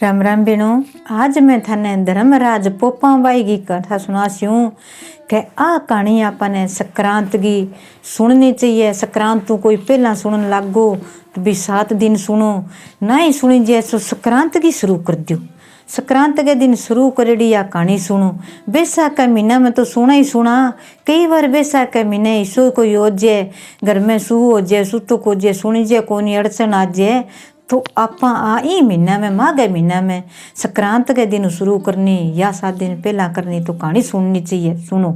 राम राम बेणो। आज मैं थाने धर्मराज पोपाबाई की कथा सुनास्यूं कि आ कहानी आपने संक्रांत की सुननी चाहिए। संक्रांत तो कोई पहला सुनन लागो तो भी 7 दिन सुनो, नहीं सुनी जाए तो संक्रांत की शुरू कर दो। संक्रांत के दिन शुरू करेड़ी या कहानी सुनो। बैसाख का महीना में तो सुना ही सुना। कई बार बैसाख के महीने ईसो कोई हो जाए, घर में सू हो जाए, सुतु को जाए, सुनी जाए कोनी अड़चन आ जाए तो आपा आ ई महीना में माघे महीना में संक्रांत के दिन शुरू करनी या 7 दिन पहला करनी तो कहानी सुननी चाहिए। सुनो,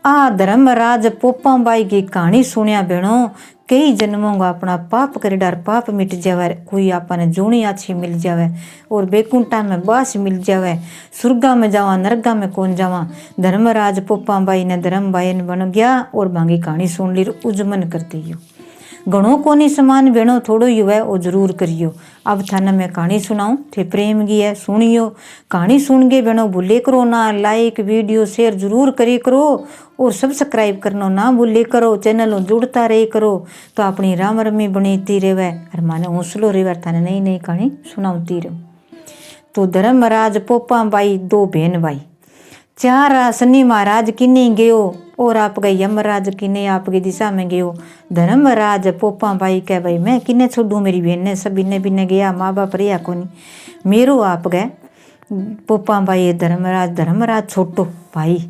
आ धर्मराज पोपाबाई की कहानी सुनिया बेणो। कई जन्मों का अपना पाप कर डर पाप मिट जावे, कोई आपने जूनी अच्छी मिल जावे और बेकुंठा में बास मिल जावे, स्वर्गा में जावा नरगा में कौन जावा। धर्मराज पोपाबाई ने धर्मबाई बन गया और भांगी कहानी सुन ली, उजमन कर दी। घणो कोनी समान बेणो, थोड़ो ही है वो जरूर करियो। अब थाने मैं कहानी सुनाऊं थे प्रेम की है, सुनियो। कहानी सुन के बेणो भूले करो ना, लाइक वीडियो शेयर जरूर करे करो और सब्सक्राइब करना ना भूले करो। चैनल जुड़ता रहे करो तो अपनी राम रमी बनीती रहे और माने हौसलो रहे थाने नई नई कहानी सुनाती रहो। तो धर्मराज पोपाबाई 2 बहन भाई, 4 शनि महाराज किन्ने गयो और आप गए यमराज किन्ने आपकी दिशा में गयो। धर्मराज पोपाबाई कह भाई मैं किन्ने छोड़ू, मेरी बहन ने सब इन्ने बिन्ने गया, माँ बाप रिया कोनी मेरो आप गए। पोपाबाई धर्मराज छोटो भाई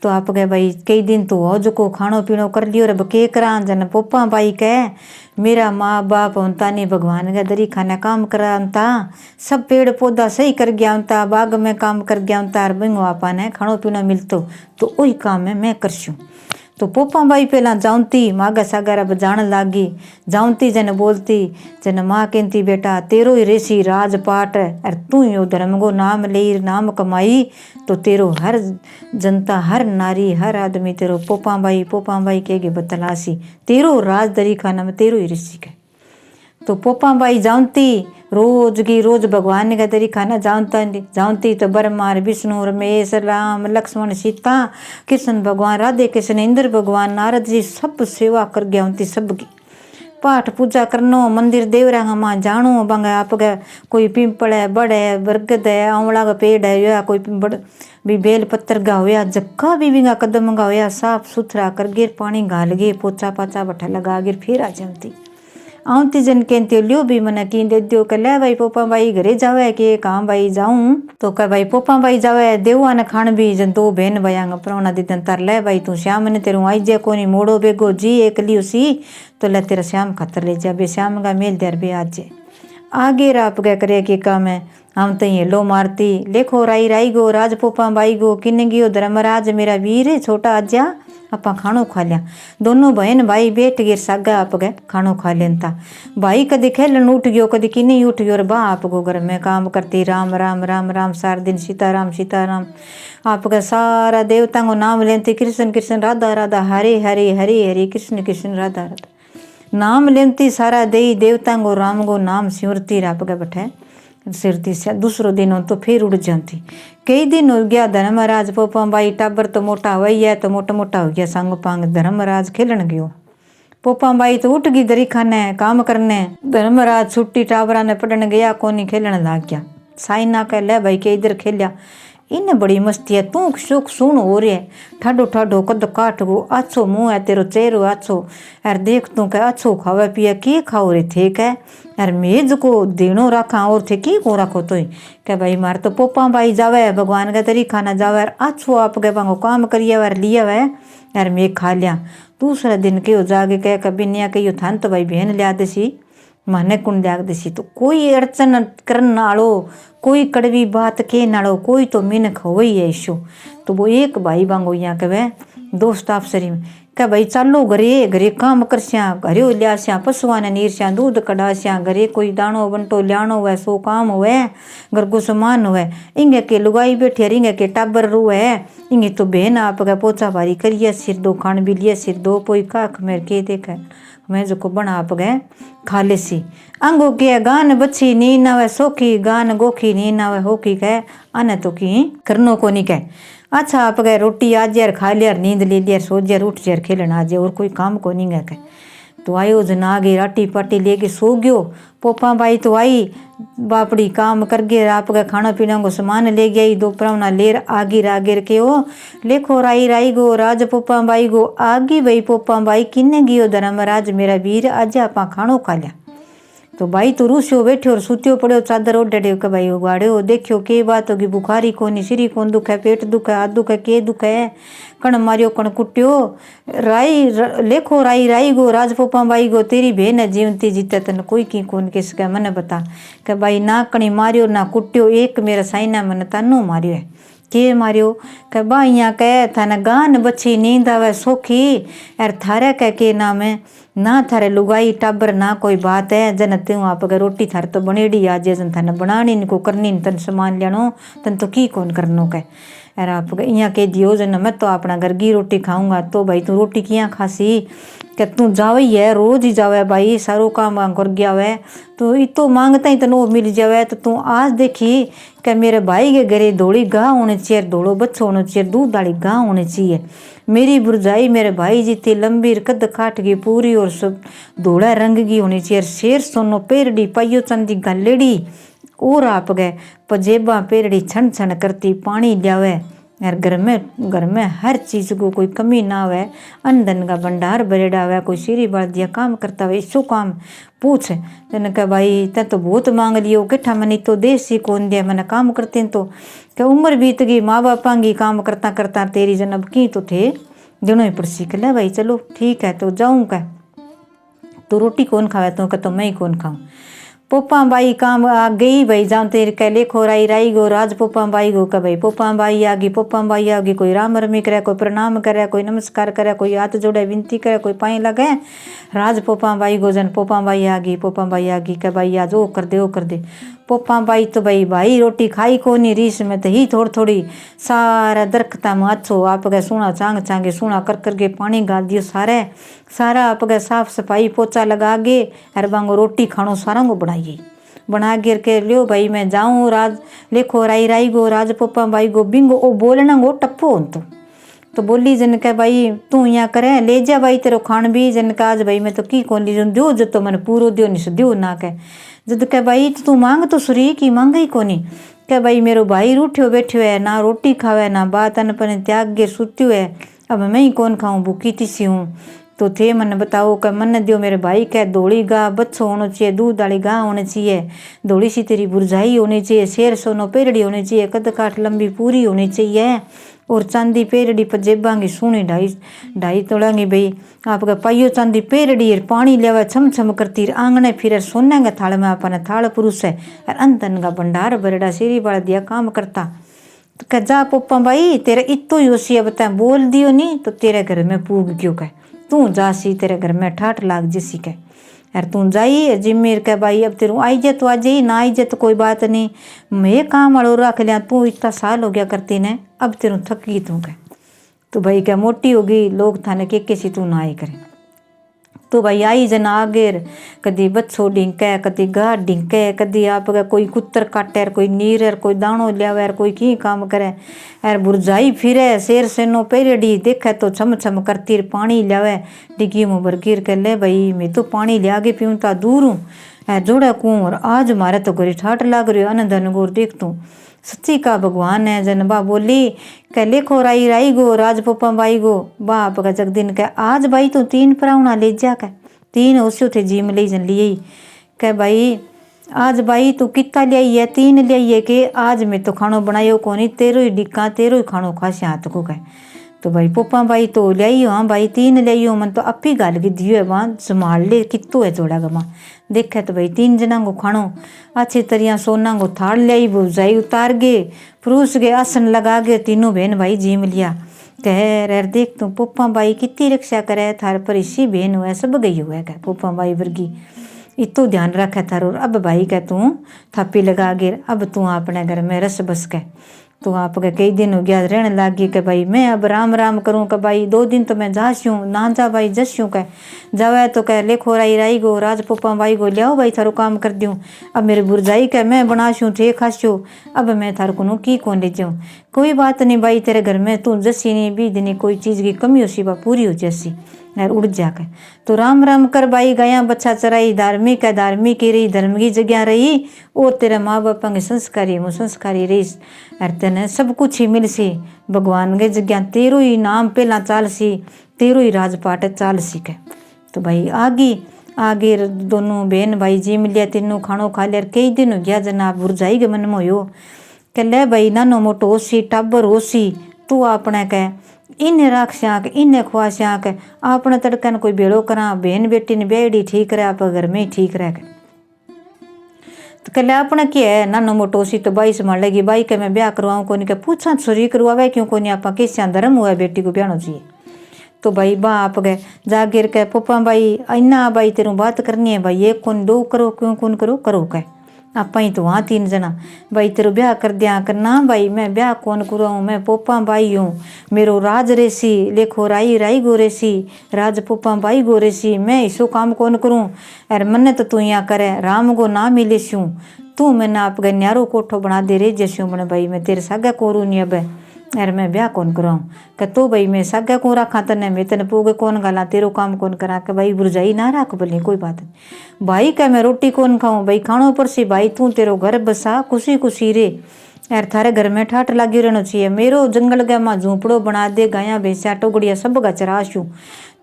तो आप गए भाई कई दिन तो हो जो खानो पीनो कर लियो रे के करा। जन पोपाबाई कह मेरा माँ बाप होता नहीं, भगवान का दरी खाना काम कराता, सब पेड़ पौधा सही कर गया होता, बाग में काम कर गया होता, बिंगो आपा ने खानो पीनो मिलतो तो वही काम है मैं करसूँ। तो पोपाबाई पहला जाऊँती मागा सागारा बजाण लागी, जाऊँती जन बोलती जन माँ कहती बेटा तेरो ही रेसी राजपाट और तू ही धर्म को नाम ले नाम कमाई तो तेरो हर जनता हर नारी हर आदमी तेरो पोपाबाई पोपाबाई कहेगी बतलासी, तेरो राज दरी खाना में तेरो ही ऋषि के। तो पोपाबाई जाऊँती रोज की रोज भगवान का दरी खाना जाऊँती तो ब्रह्मा विष्णु रमेश राम लक्ष्मण सीता कृष्ण भगवान राधे कृष्ण इंद्र भगवान नारद जी सब सेवा कर गया होती सबकी। पाठ पूजा करनो मंदिर देवरा माँ जानो बंगा आप कोई पिंपल है बड़ है बरगद है आंवला का पेड़ है या कोई बड़ भी बेल पत्तर गा होया जक्का भी बिंगा कदम गा होया साफ सुथरा कर गिर पानी घाल गे पोचा पाचा बठा लगा गिर फिर आ जाती। आती जन कहती लियो भी मना की दे दियो कह ले भाई पोपाबाई घरे जावे के कहाँ भाई जाऊँ तो कह भाई पोपाबाई जावे देवा ने खान भी जन 2 बहन भाई प्रोना दीदन तार ले भाई तू श्याम ने तेरू आई जे कोनी मोड़ो बेगो जी एक लियो सी तो ले तेरा श्याम खातर ले जा बे श्याम का मेल देर बे आज आगे राप गया करे के काम है। हम तो ये लो मारती लेखो राई राई गो राज पोपाबाई गो किन गियो धर्मराज मेरा वीर है छोटा आजा आपा खानो खा लिया। दोनों बहन भाई बैठ गिर सागा आप गए खानो खा लेन था। भाई कदी खेलन उठ गयो कदी किन्नी उठ गयो बा आप गो घर में काम करती राम राम राम राम सार दिन सीताराम आप का सारा देवता को नाम लेती कृष्ण कृष्ण राधा राधा हरे हरे हरे हरे कृष्ण कृष्ण राधा राधा नाम लेती सारा दे देवता को राम को नाम सिमरती आप गए बैठे सिरती से दूसरो दिन हो तो फिर उड़ जाती। कई दिन हो गया धर्मराज पोपाबाई टाबर तो मोटा हो है तो मोटा मोटा हो गया संग पांग धर्मराज खेलन गयो। पोपाबाई तो उठ गई दरी खाने काम करने, धर्मराज छुट्टी टाबरा ने पढ़ने गया कोनी खेलन लाग गया। साइना कह ले भाई के इधर खेलिया इन्हें बड़ी मस्ती है तू सुख सुन हो रही है ठाडो ठाडो कद काट गो अच्छो मुँह है तेरो चेहरो अच्छो यार देख तू कह अच्छो खावे पिया के खाओ रे थे कह यार मेज को देनो रखा और थे की को रखो तो कह भाई मार तो पोपाबाई जावे भगवान का तरी खाना जावे यार अच्छो आप कह पांगो काम करिए यार लिया वह यार मैं खा लिया। दूसरा दिन के जागे कह कभी निया कहियो थान तो भाई बहन लिया देसी माने कुंड त्याग देसी तो कोई अड़चन करन आलो कोई कड़वी बात के नालो कोई तो मिनख हो ही है ईशो। तो वो एक भाई बांगो यहाँ कहे दोस्त आपसरी में कह भाई चलो घरे घरे काम कर स्या घरे लिया स्या पशुआ ने नीर स्या दूध कड़ा स्या घरे कोई दाणो बंटो लियानो हुए सो काम हुए घर को सामान हुए इंगे के लुगाई बैठे इंगे के टाबर रुए इंगे तो बहन आप का पोछा भारी करिए सिर दो खान भी लिए सिर दो पोई काख मेर के देखे मैं जो को बना आप गए खा ले सी अंगो के गान बच्ची नी नावे सोखी गान गोखी नी नावे होकी कह आने तो की करनो को नहीं कह अच्छा आप गए रोटी आज यार खा लिया नींद ले लिया सो यार उठ यार खेलना आज और कोई काम को नहीं गए कह तो आयो जन आगे राटी पाटी लेके सो गयो। पोपा बाई तो आई बापड़ी काम कर गए आपका खाना पीना को सामान ले गई। दो प्रावना लेर आगिर के ओ लेखो राई राई गो राज पोपा बाई गो आगी भाई पोपा बाई किन्ने गियो धर्मराज मेरा वीर आज आपा खानो खा लिया। तो भाई तो रूसियो बैठो और सुत्यो पड़ो चादर ओढ़े के भाई उगाड़ो देखियो के बात होगी बुखारी कोनी सिरी कौन दुखे पेट दुखे हाथ दुखे के दुखे कण मारियो कण कुट्यो राई लेखो राई राई गो राज पोपा बाई गो तेरी बहन है जीवती जीते तन कोई की कौन किस के मने बता के भाई ना कणी मारियो ना कुट्यो एक मेरा साइना मन तानो मारियो है के मारियो के बा यहाँ कह थाने गान बच्ची नींद आवे सोखी यार थारे कह के नाम है ना थारे लुगाई टाबर ना कोई बात है जन त्यों आप रोटी थारे तो बनेड़ी आज जन थाने बनानी को करनी तन सामान लेनो तन तो की कौन करनो कह यार आप यहाँ कह दियो जन मैं तो अपना घर की रोटी खाऊंगा तो भाई तू रोटी किया खासी कि तू जावे है रोज ही जावे भाई सारो काम कर गया है तो इतो मांगता ही तनो मिल जावे तो तू आज देखी कि मेरे भाई के घरे धोड़ी गाह होनी चाहिए धोड़ो बच्चो होना चाहिए दूध वाली गाह होनी चाहिए मेरी बुरजाई मेरे भाई जितनी लंबी कद काट की पूरी और सब धोड़ा रंग की होनी चाहिए शेर सोनो पेरड़ी पाइयो चंदी गलेड़ी और आप गए पजेबा पेरड़ी छन छन करती पानी लियावे यार घर में हर चीज़ को कोई कमी ना हुए अन्न धन का भंडार भरेड़ा हुआ कोई सीरी बाल दिया काम करता हुआ इसो काम पूछ तेने कहा भाई ते तो बहुत मांग लियो किठा मनी तो देश ही कौन दिया मैंने काम करते तो क्या उम्र बीत गई माँ बापा की काम करता करता तेरी जन्म की तो थे दोनों ही पड़सी कहला भाई चलो ठीक है तो जाऊँ क्या तो रोटी कौन खावे तो क्या तो मैं ही कौन खाऊँ पोपा बाई काम आ गई भाई जाऊँ तेरे कह लेखो राई राई गो राज पोपा बाई गो का भाई पोपा बाई आ गई कोई राम रमी करे कोई प्रणाम करे कोई नमस्कार करे कोई हाथ जोड़े विनती करे कोई पाई लगे राज पोपा बाई गो जन पोपा बाई आ गई कह भाई आज वो कर दे पोपा बाई तो भाई रोटी खाई को नहीं रीस में तो ही थोड़ी सारा दरख्ता में अच्छो आप गए सोना चांगे सोना कर के पानी गाल दियो सारा आप गए साफ सफाई पोचा लगा गे अरे बांगो रोटी खानो सारा को बना गिर के लियो भाई मैं जाऊँ राज लेखो राई राई गो राज पोपा बाई गो बिंगो ओ बोलना गो टप्पो तो बोली जन के भाई तू यहाँ करे ले जा भाई तेरो खान भी जन का आज भाई मैं तो की कौन ली दो जो तो मैंने पूरो दियो नहीं दियो ना कह जद कह भाई तू मांग तो सुरी की मांग ही कोनी कह भाई मेरो भाई रूठियो बैठो है ना रोटी खावे ना बात अनपन त्याग गिर सुत्यो है अब मैं ही कौन खाऊं भूखी तीसी हूँ तो थे मन बताओ कह मन दियो मेरे भाई कह धोड़ी गाह बच्चो होना चाहिए दूध वाली गाह होनी चाहिए धोड़ी सी तेरी बुरझाई होनी चाहिए शेर सोनो पेरड़ी होनी चाहिए कद काठ लंबी पूरी होनी चाहिए और चांदी पेरड़ी पजेबांगी सोनी ढाई तोड़ांगी भाई आपका पाइयो चांदी पेरड़ी पानी लेवा छम छम करती आंगने फिर सोने का थाल में अपने थाल पुरुष है और अंतन का भंडार भरेड़ा सीरी वाला दिया काम करता तो कह जा पोपा भाई तेरा इतो ही होशी है बता बोल दियो नहीं तो तेरे घर में पूग क्यों कह तू जासी तेरे घर में ठाठ लाग जैसी कह यार तू जाइए जिम्मेर कह भाई अब तेरू आई जे तो आ जाइए ना आई जे तो कोई बात नहीं मैं काम वालों रख लिया तू इतना साल हो गया करती ने अब तेरू थक गई तू कह तो भाई क्या मोटी होगी लोग थाने के कैसी तू ना आई करे तो भाई आई जन आगेर कदी बच्चो डिंके कदी गाह डिंके कदी आप कोई कुत्तर काटे कोई नीर कोई दाणो लियावे कोई की काम करे यार बुरझाई फिरे शेर सेनो पेरड़ी देखे तो छम छम करती पानी लियावे डिग्गी में भरगिर के ले भाई मैं तो पानी लिया के पीऊँ ता दूर हूँ जोड़ा कुंवर आज मारे तो गोरी ठाट लाग रही अन धन गोर देख तू सच्ची का भगवान है जनबा बोली कह लेखो राई राई गो राज पोपा बाई गो बाप का जगदिन कह आज भाई तू 3 प्रावना ले जा कह 3 उसी थे जीम ले जन लिए कह भाई आज भाई तू कितना ले आई है 3 ले आई है कि आज मैं तो खानो बनायो कोनी तेरो ही डिक्का तेरो ही खानो खासे हाथ को कह तो भाई पोपा भाई तो ले आई हाँ भाई 3 ले आई मन तो अपी गाल की दियो है वहाँ संभाल ले कितो है जोड़ा गमा देखे तो भाई 3 जना को खानो अच्छी तरह सोना को थाल ले आई बुझाई उतार गे पुरुष के आसन लगा गे तीनों बहन भाई जीम लिया कह रे देख तू पोपा भाई कितनी रक्षा करे थार पर इसी बहन हुआ सब गई हुआ है कह पोपा भाई वर्गी इतो ध्यान रखे थारो अब भाई कह तू थापी लगा गे अब तू अपने घर में रस बस के तो आप कई दिन हो गया रहने लागी कि भाई मैं अब राम राम करूँ कि भाई 2 दिन तो मैं जास्यूँ ना जा भाई जस्यूँ कह जावे तो कह लेखो राई राई गो राज पोपा भाई गो लियाओ भाई थारो काम कर दूँ अब मेरे बुरजाई कह मैं बनाशूँ थे खास्यूँ अब मैं थार को की कौन ले जाऊँ कोई बात नहीं भाई तेरे घर में तू जस्सी नहीं 20 दिन कोई चीज़ की कमी हो सी बा पूरी हो जैसी और उड़ जाकर तो राम राम कर बाई गया बच्चा चराई धार्मिक है धार्मिक ही रही धर्म की जगह रही ओ तेरा माँ बाप के संस्कारी मु संस्कारी रही और तेने सब कुछ ही मिल सी भगवान के जगह तेरो ही नाम पहला चाल सी तेरो ही राजपाट चाल सी के तो भाई आगे दोनों बहन भाई जी मिलिया तीनों खानो खा लिया कई दिन हो गया जनाब बुरजाई के मन में हो कह ले भाई नानो मोटो होसी टाबर होसी तू अपने कह इन्हें राख श्याक इन्हें खुआ श्याक अपने तड़कन कोई बेड़ो करा बहन बेटी ने बेड़ी ठीक रहे आप घर में ही ठीक रह तो कह अपना क्या है नानो मोटो सी तो बाई संभाल लेगी बाई के मैं ब्याह करवाऊँ को नहीं कह पूछा छोरी करवावे क्यों को नहीं आप किस धर्म हुआ बेटी को ब्याहना चाहिए तो भाई बाप गए जा गिर के पप्पा भाई इन्ना भाई तेरू बात करनी है भाई एक कौन दो करो क्यों कौन करो करो कह आप ही तो वहाँ 3 जना भाई तेरो ब्याह कर दिया करना भाई मैं ब्याह कौन करूँ मैं पोपा भाई हूँ मेरो राज रेसी लेखो राई राई गो रेसी राज पोपा भाई गो रेसी मैं इसो काम कौन करूँ अरे मन्ने तो तू यहाँ करे राम गो ना मिले स्यूँ तू मैंने आप गए न्यारो कोठो बना दे रे जैसे मैंने भाई मैं तेरे सागा कोरू नहीं अब अरे मैं ब्याह कौन कराऊँ कह तो भाई मैं सागा को रखा तने मैं तेने पोगे कौन गाला तेरो काम कौन करा के भाई बुरजाई ना रख बोली कोई बात नहीं भाई कह मैं रोटी कौन खाऊँ भाई खानो पर सी भाई तू तेरो घर बसा खुशी खुशी रे यार थारे घर में ठाठ लगी रहना चाहिए मेरो जंगल गया माँ झूंपड़ो बना दे गाया भैंसा टोगड़िया सब का चराशू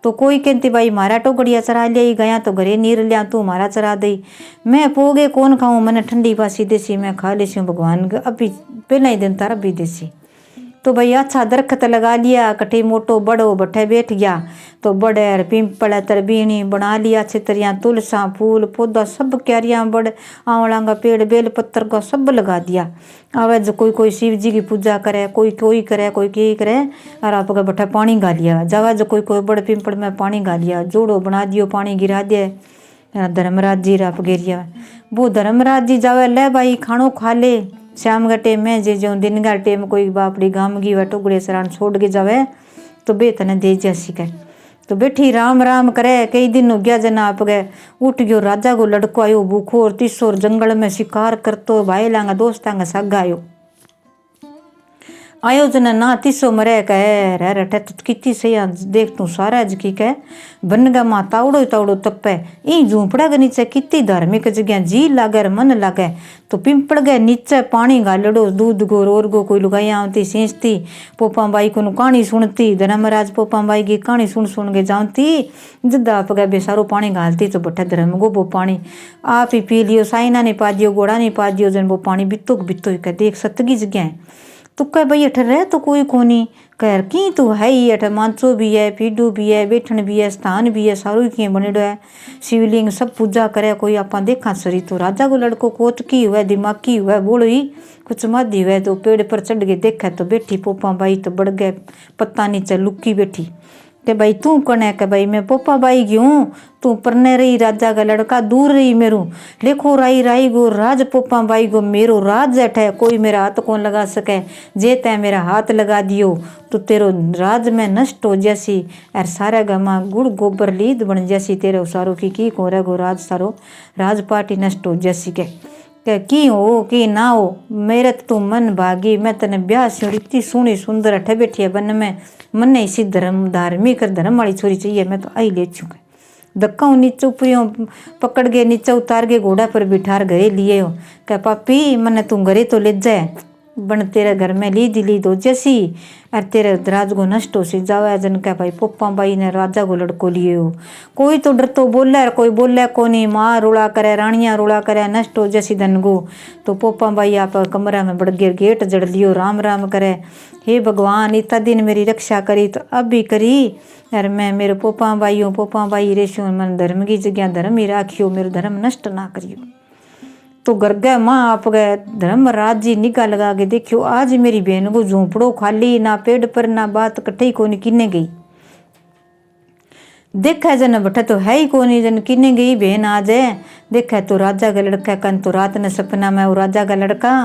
तो कोई कहती भाई मारा टोगड़िया चरा लिया गया तो घरे नीर लिया तू मारा चरा दई मैं पोगे कौन खाऊँ मैंने ठंडी बासी देसी मैं खा लेसी भगवान अभी पहला ही दिन तारा भी देसी तो भाई अच्छा दरख्त लगा लिया कटे मोटो बड़ो बठे बैठ गया तो बड़े पिंपल तरबीनी बना लिया अच्छी तरह तुलसा फूल पौधा सब क्यारियाँ बड़ आंवला का पेड़ बेल पत्थर का सब लगा दिया आवे जो कोई शिव जी की पूजा करे कोई करे कोई की करे और आपका बठा पानी गा लिया जावा जो कोई बड़ पिंपल में पानी गा लिया जोड़ो बना दियो पानी गिरा दिया धर्मराज जी राप गिरिया वो धर्मराज जी जावे ले भाई खानो खा ले शाम का टेम में जे जो दिन का टेम कोई बापड़ी गाम की व टुकड़े सरान छोड़ के जावे तो बेतने दे जैसी कह तो बैठी राम राम करे कई दिन हो गया जना आप गए उठ गयो राजा को लड़को आयो भूखो और तीसोर जंगल में शिकार करतो भाई लांगा दोस्तांगा साग आयो जना ना तीसो मरे कह रटे तो कितनी सही देख तू सारा जकी कह बनगा माँ तावड़ो तपे ई झूंपड़ा के नीचे कितनी धार्मिक जगह जी लागे मन लागे तो पिंपड़ गए नीचे पानी गालड़ो दूध गो रोर गो कोई लुगाइया आती सींचती पोपा बाई को कहानी सुनती धर्मराज पोपा बाई की कहानी सुन के जाती जिद्दा आप गए बेसारो पानी गालती तो बठे धर्म गो वो पानी आप ही पी लियो साइना नहीं पा दियो गोड़ा नहीं पा दियो जन वो पानी बितो कह देख सतगी जगह है तो कह भाई अठ रह तो कोई कोनी कह की तू है ही अठ मांचो भी है पीडू भी है बैठन भी है स्थान भी है सारो ही किए बनेडो है शिवलिंग सब पूजा करे कोई आप देखा सरी तो राजा को लड़को कोटकी हुआ दिमागी हुआ बोलो ही कुछ माधी हुआ तो पेड़ पर चढ़ के देखा तो बैठी पोपा बाई तो बढ़ गए पत्ता नीचे लुकी बैठी के भाई तू कौन है के भाई मैं पोपा बाई की हूँ तू परने रही राजा का लड़का दूर रही मेरू लेखो राई राई गो राज पोपा बाई गो मेरो राज जट है कोई मेरा हाथ कौन लगा सके जे तय मेरा हाथ लगा दियो तो तेरो राज में नष्ट हो जैसी और सारा गमा गुड़ गोबर लीद बन जैसी तेरे सारो की को रे गो राज सारो राज पार्टी नष्ट हो जैसी के की हो कि ना हो मेरे तू मन भागी मैं तने ब्याह से इतनी सोहनी सुंदर अठे बैठी है बन में मन इसी धार्मिक धर्म वाली छोरी चाहिए मैं तो आई ले चुका धक्का नीचे ऊपरियों पकड़ के नीचे उतार के घोड़ा पर बिठार घरे लिए हो कह पापी मने तू घरे तो ले जाए बन तेरे घर में ली दो जैसी और तेरे राज को नष्ट हो सी जावा जन का भाई पोपा बाई ने राजा को लड़को लिए हो कोई तो डर तो बोले और कोई बोले को नहीं माँ रोड़ा करे रानियाँ रोड़ा करे नष्ट हो जैसी धन गो तो पोपा बाई आप कमरा में बढ़ गए गेट जड़ लियो राम राम करे हे भगवान इतना दिन मेरी रक्षा करी तो अब भी करी और मैं मेरे पोपा बाई रेशो मन धर्म की जगह धर्म ही राखियो मेरो धर्म नष्ट ना करियो तो घर गए माँ आप गए धर्मराज जी निगाह लगा के देखियो आज मेरी बहन को झोंपड़ो खाली ना पेड़ पर ना बात कट्ठे को नहीं किन्ने गई देखा जन बठा तो है ही कोनी जन किन्ने गई बहन आज है देखा तो राजा का लड़का कन तो रात ने सपना में वो राजा का लड़का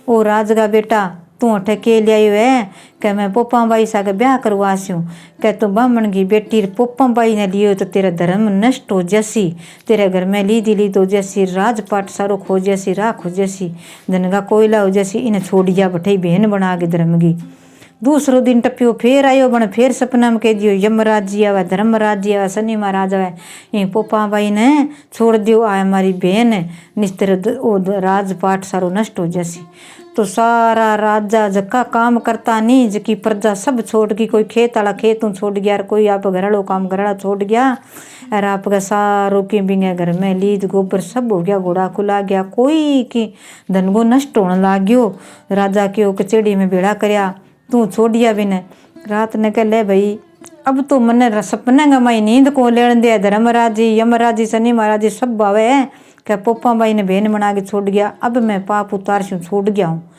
वो राज का बेटा तू अठे के लिया है क्या मैं पोपा बाई सा के ब्याह करवासी हूँ क्या तू ब्राह्मण की बेटी पोपा बाई ने लियो तो तेरा धर्म नष्ट हो जैसी तेरे घर में ली तो जैसी राजपाट सारो खो जैसी राख हो जैसी धन का कोयला हो जैसी इन्हें छोड़ दिया बठे बहन बना के धर्म की दूसरो दिन टप्पियो फिर आयो बन फिर सपना में कह दियो यमराज जी आवा धर्मराज जी आवा शनि महाराज आवा ये पोपा बाई ने छोड़ दियो आ हमारी बहन निस्तर वो राजपाट सारो नष्ट हो जैसी। तो सारा राजा जका काम करता नहीं जकी प्रजा सब छोड़ की कोई खेत वाला खेतों छोड़ गया और कोई आप घराड़ो काम घराड़ा छोड़ गया और आपका सारों के बिंगे घर में लीद गोबर सब हो गया घोड़ा खुला गया कोई की धनगो नष्ट होने लाग गयो। राजा के कचेड़ी में बेड़ा करया तू छोड़िया बिन रात ने कह ले भाई अब तो मन सपने का माई नींद को लेन दिया धर्मराज जी यमराज जी शनि महाराज जी सब भावे है क्या पोपा बाई ने बहन बना के छोड़ गया अब मैं पाप उतार से छोड़ गया हूँ।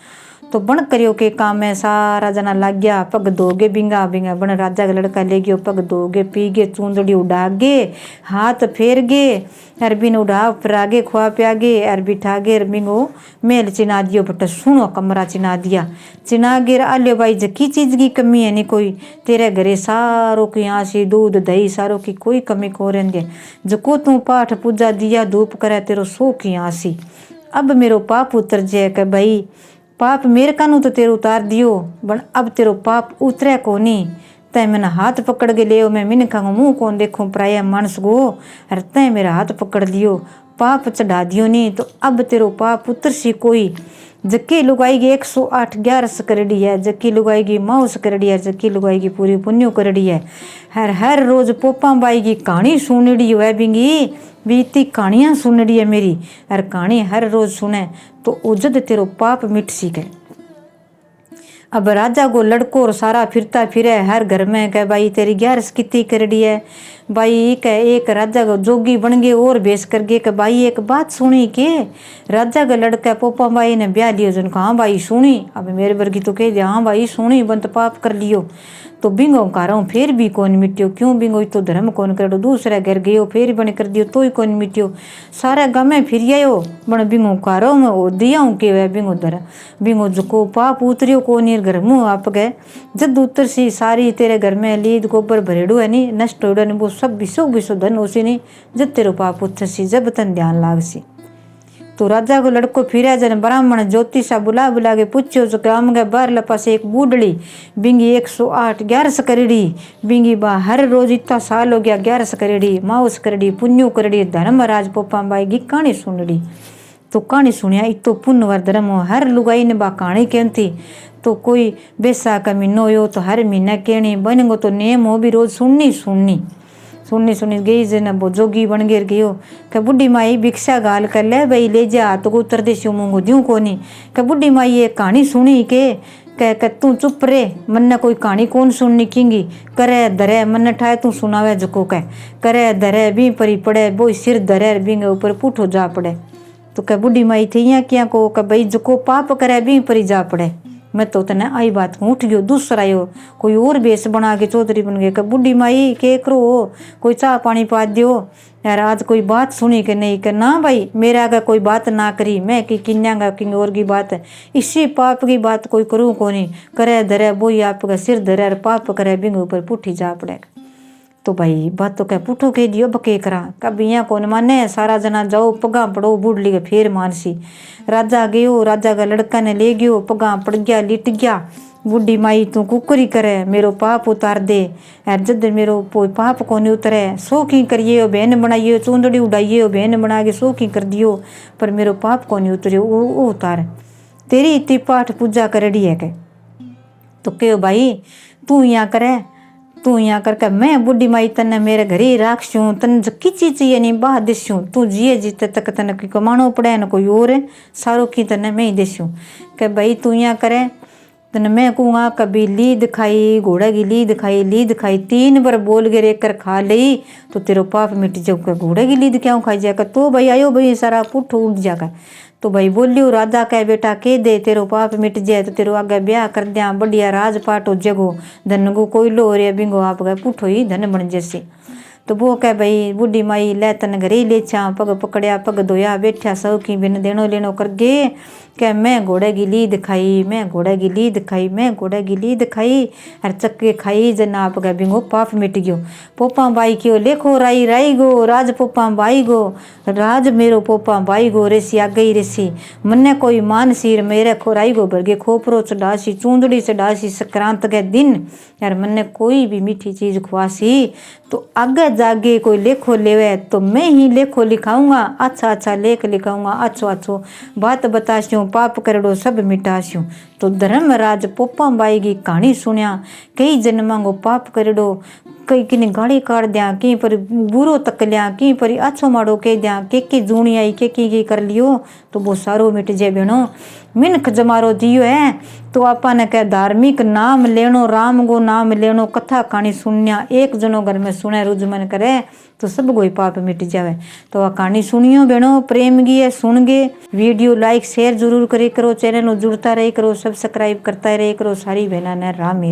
तो बन करियो के काम में सारा जना लग गया पग धोगे बिंगा बिंगा बन राजा का लड़का ले गयो पग धोगे पी गे चूंदड़ी उड़ा गे हाथ फेर गे अरबिन उड़ा फिरागे खुआ प्यागे अर बिठा गे बिंगो मेल चिना दियो बट सुनो कमरा चिना दिया चिना गे आलियो भाई जकी चीज की कमी है नहीं कोई तेरे घरे सारों की यहाँ से दूध दही सारों की कोई कमी को रेंदे जको तू पाठ पूजा दिया धूप करे तेरो सो की यहाँ सी अब मेरो पाप उतर जाए के भाई पाप मेरे कानू तो तेरे उतार दियो बन अब तेरो पाप उतरे कोनी तय मैंने हाथ पकड़ के ले मैं मिनखा को मुँह कौन देखूं प्राय मानस गो अरे तय मेरा हाथ पकड़ लियो पाप चढ़ा दियो नहीं तो अब तेरो पाप उतर सी कोई जक्की लुगाएगी 108 11 करड़ी है जक्की लुगाएगी माउस करड़ी है जक्की लुगाएगी पूरी पुण्यो करड़ी है हर रोज पोपा बाई की कहानी सुनड़ी है बिंगी बीती कहानियाँ सुनड़ी है मेरी और कहानी हर रोज सुने तो उजद तेरो पाप मिट सी गए। अब राजा को लड़को और सारा फिरता फिरे हर घर में कह भाई तेरी 11 कितनी करड़ी है भाई कह एक राजा का जोगी बन गए और बेस कर गए कि भाई एक बात सुनी के राजा का लड़का पोपा भाई ने ब्याह लियो जन हाँ भाई सुनी अब मेरे वर्गी तो कह दिया हाँ भाई सुनी बंत पाप कर लियो तो बिंगो कारो फिर भी कौन मिट्यो क्यों बिंगो तो धर्म कौन कर दो दूसरा घर गयो फिर बन कर दियो तो ही कौन मिट्यो सारा गाँव में फिर आयो बन बिंगो कारो में वो दिया हूँ के वह बिंगो धर्म बिंगो जो पाप उतरियो कौन घर मुँह आप गए जद उतर सी सारी तेरे घर में लीद गोबर भरेड़ो है नहीं नष्ट हो नहीं वो सब विसो धन हो सी नहीं जब तेरो पाप उतर सी जब तन ध्यान लाग सी। तो राजा को लड़को फिर जन ब्राह्मण ज्योतिषा बुला के पूछो जो गाँव के बाहर पास एक बूढ़ड़ी बिंगी 108 11 करड़ी बिंगी बा हर रोज इतना साल हो गया 11 करड़ी माउस करड़ी पुण्यो करड़ी धर्मराज पोपा बाई की कहानी सुनड़ी। तो कहानी सुनिया इतो पुण्य धर्म हर लुगाई ने बा कहानी कहती तो कोई बैसा का महीनो हो तो हर महीना कहनी बनेगो तो नेम हो भी रोज सुननी गई जन वो जोगी बन गिर गयो क्या बुढ़ी माई भिक्षा गाल कर ले भाई ले जा तो उतर दे शिव मूंगो द्यूं कोनी क्या बुढ़ी माई ये कहानी सुनी के कह तू चुप रे मन ने कोई कहानी कौन सुननी किंगी करे धरे मन ठाए तू सुनावे जको कह करे धरे भी परी पड़े वो सिर धरे बिंगे ऊपर पुठो जा पड़े। तो कह बुढ़ी माई थी यहाँ क्या को कह भाई जको पाप करे भी परी जा पड़े मैं तो तने आई बात को उठ गयो दूसरा यो कोई और बेस बना के चौधरी बन गए कह बुढ़ी माई के करो कोई चाह पानी पा दियो यार आज कोई बात सुनी के नहीं कि ना भाई मेरा का कोई बात ना करी मैं कि किन्यागा किंग और की बात है इसी पाप की बात कोई करूँ को नहीं करे धरे बोई आपका सिर धरे और पाप करे बिंग ऊपर पुठी जा पड़ेगा। तो भाई बात तो क्या पुठो कह दियो बके करा कभी यहाँ कौन माने सारा जना जाओ पगा पड़ो बूढ़ ली फिर मानसी राजा गयो राजा का लड़का ने ले गयो पगा पड़ गया लिट गया बुढ़ी माई तू कुकरी करे मेरो पाप उतार दे यार जद मेरो पाप को नहीं उतरे शौकी करिए बहन बनाइए चूंदड़ी उड़ाइए बहन बना के शौकी कर दियो पर मेरो पाप को नहीं उतरे वो उतार तेरी इतनी पाठ पूजा करड़ी है के तो कहो भाई तू यहाँ करे तू यहाँ करके मैं बुढ़ी माई तने मेरे घर ही राखूँ तन जकी चीज चाहिए नहीं बाह देसूँ तू जिए जीते तक तने की कमानो पड़े न कोई और सारों की तने मैं ही देसूँ कि भाई तू यहाँ करे तने मैं कहूँगा कभी लीद खाई घोड़े की लीद खाई 3 बार बोल गिर एक कर खा ली तो तेरो पाप मिट जाओ घोड़े की लीद क्यों खाई जाएगा तो भाई आयो भाई सारा पुठ उठ जाएगा। तो भाई बोलियो राजा कह बेटा कह दे तेरो पाप मिट जाए तो तेरो आगे ब्याह कर दिया बढ़िया राजपाट हो जगो धन को कोई लो रे बिंगो आप गए पुठो ही धन बन जैसे। तो वो कह भाई बुढ़ी माई ले तन घर ही ले छा पग पकड़िया पग धोया बैठा सौखी बिन देनो लेनो कर गे क्या मैं घोड़े की लीद खाई, मैं घोड़े की लीद खाई, मैं घोड़े की लीद खाई हर चक्के खाई जनाब का बिंगो पाप मिट गयो। पोपा बाई क्यों लेखो राई राई गो राज पोपा बाई गो राज मेरो पोपा बाई गो रेसी आ गई रेसी मन्ने कोई मान सिर मेरे खोराई गो भरगे खोपरो चढ़ासी चूंदड़ी चढ़ासी संक्रांत के दिन यार मन्ने कोई भी मीठी चीज खुआसी तो आगे जागे कोई लेखो लेवे तो मैं ही लेखो लिखाऊंगा, अच्छा अच्छा लेख लिखाऊंगा, अच्छो अच्छो बात बतास्यूं पाप करड़ो सब मिटास्यूं। तो धर्मराज पोपा बाई की कहानी सुनिया कई जन्मां को पाप करड़ो कई किने गाड़ी काट दिया कहीं पर बुरो तक लिया कहीं पर अच्छो माड़ो कह दिया के जूनी आई के कर लियो तो वो सारो मिट जाए बहनों। मिनख जमारो जियो है तो आपा ने कह धार्मिक नाम लेनो राम गो नाम लेनो कथा कहानी सुनिया एक जनो घर में सुने रुजमन करे तो सब कोई पाप मिट जावे। तो वह कहानी सुनियो बहनों प्रेम की है सुन गे वीडियो लाइक शेयर जरूर करे करो चैनल जुड़ता रहे करो सब्सक्राइब करता रहे करो सारी बहना ने राम।